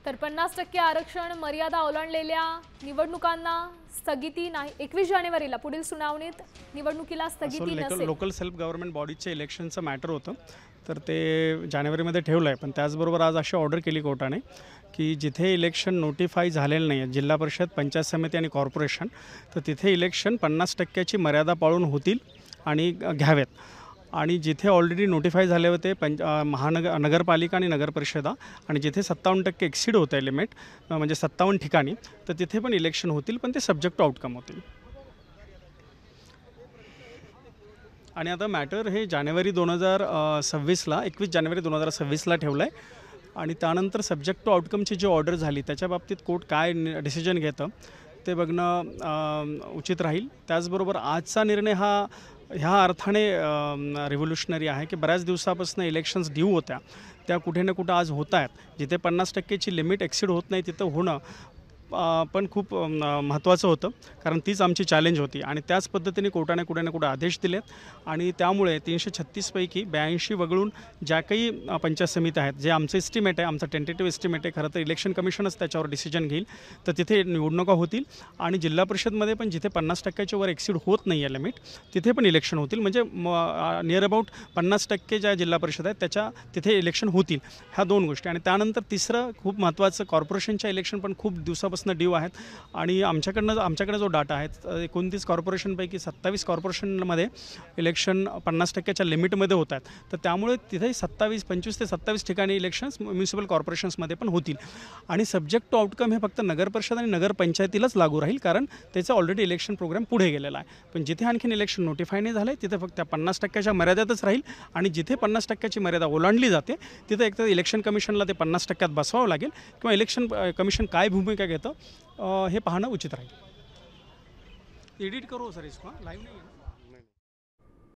तर 50% आरक्षण मर्यादा ओलांडलेल्या निवडणुकांना स्थगिती नाही। 21 जानेवारीला पुढील सुनावणीत निवडणुकीला स्थगिती नसेल। लोकल सेल्फ गव्हर्नमेंट बॉडीचे इलेक्शनचं मॅटर होतं, तर ते जानेवारीमध्ये ठेवलं आहे। पण त्याचबरोबर आज अशी ऑर्डर केली कोर्टाने की जिथे इलेक्शन नोटिफाय झालेलं नाही आहे, जिल्हा परिषद, पंचायत समिती आणि कॉर्पोरेशन, तर तिथे इलेक्शन 50%ची मर्यादा पाळून होतील आणि घ्यावेत। आणि जिथे ऑलरेडी नोटिफाय झाले होते नगरपालिका आणि नगरपरिषदा, आणि जिथे 57% एक्सीड होत आहे लिमिट, म्हणजे 57 ठिकाणी, तर तिथे पण इलेक्शन होतील, पण ते सब्जेक्ट टू आउटकम होतील। आणि आता मॅटर हे जानेवारी 2026ला 21 जानेवारी 2026ला ठेवलं आहे। आणि त्यानंतर सब्जेक्ट टू आउटकमची जी ऑर्डर झाली त्याच्या बाबतीत कोर्ट काय डिसिजन घेतं ते बघणं उचित राहील। त्याचबरोबर आजचा निर्णय हा ह्या अर्थाने रिव्होल्युशनरी आहे की बऱ्याच दिवसापासून इलेक्शन्स ड्यू होत्या, त्या कुठे ना कुठं आज होत आहेत। जिथे 50%ची लिमिट एक्सीड होत नाही तिथं होणं पण खूप महत्त्वाचं होतं, कारण तीच आमची चॅलेंज होती। आणि त्याच पद्धतीने कोर्टाने कुठे ना कुठे आदेश दिलेत, आणि त्यामुळे 336 पैकी 82 वगळून ज्या काही पंचायत समिती आहेत, जे आमचं एस्टिमेट आहे, आमचं टेंटेटिव्ह एस्टिमेट आहे, खरं तर इलेक्शन कमिशनच त्याच्यावर डिसिजन घेईल, तर तिथे निवडणुका होतील। आणि जिल्हा परिषदमध्ये पण जिथे 50%च्या वर एक्सीड होत नाही आहे लिमिट, तिथे पण इलेक्शन होतील। म्हणजे नियर अबाउट 50% ज्या जिल्हा परिषद आहेत त्याच्या तिथे इलेक्शन होतील। ह्या दोन गोष्टी। आणि त्यानंतर तिसरं खूप महत्त्वाचं, कॉर्पोरेशनच्या इलेक्शन पण खूप दिवसापासून ड्यू आहेत। आणि आमच्याकडे जो डाटा आहे, 29 कॉर्पोरेशनपैकी 27 कॉर्पोरेशनमध्ये इलेक्शन 50%च्या लिमिटमध्ये होत आहेत, तर त्यामुळे तिथे 25 ते 27 ठिकाणी इलेक्शन्स म्युनिसिपल कॉर्पोरेशन्समध्ये पण होतील। आणि सब्जेक्ट टू आउटकम हे फक्त नगरपरिषद आणि नगरपंचायतीलाच लागू राहील, कारण त्याचं ऑलरेडी इलेक्शन प्रोग्राम पुढे गेलेला आहे। पण जिथे आणखीन इलेक्शन नोटिफाय नाही झालं आहे तिथे फक्त 50%च्या मर्यादेतच राहील। आणि जिथे 50%ची मर्यादा ओलांडली जाते तिथे एकतर इलेक्शन कमिशनला ते 50%त बसवावं लागेल, किंवा इलेक्शन कमिशन काय भूमिका घेतं हे पाहणं उचित राहील। एडिट करो सर, इसको लाइव नहीं है।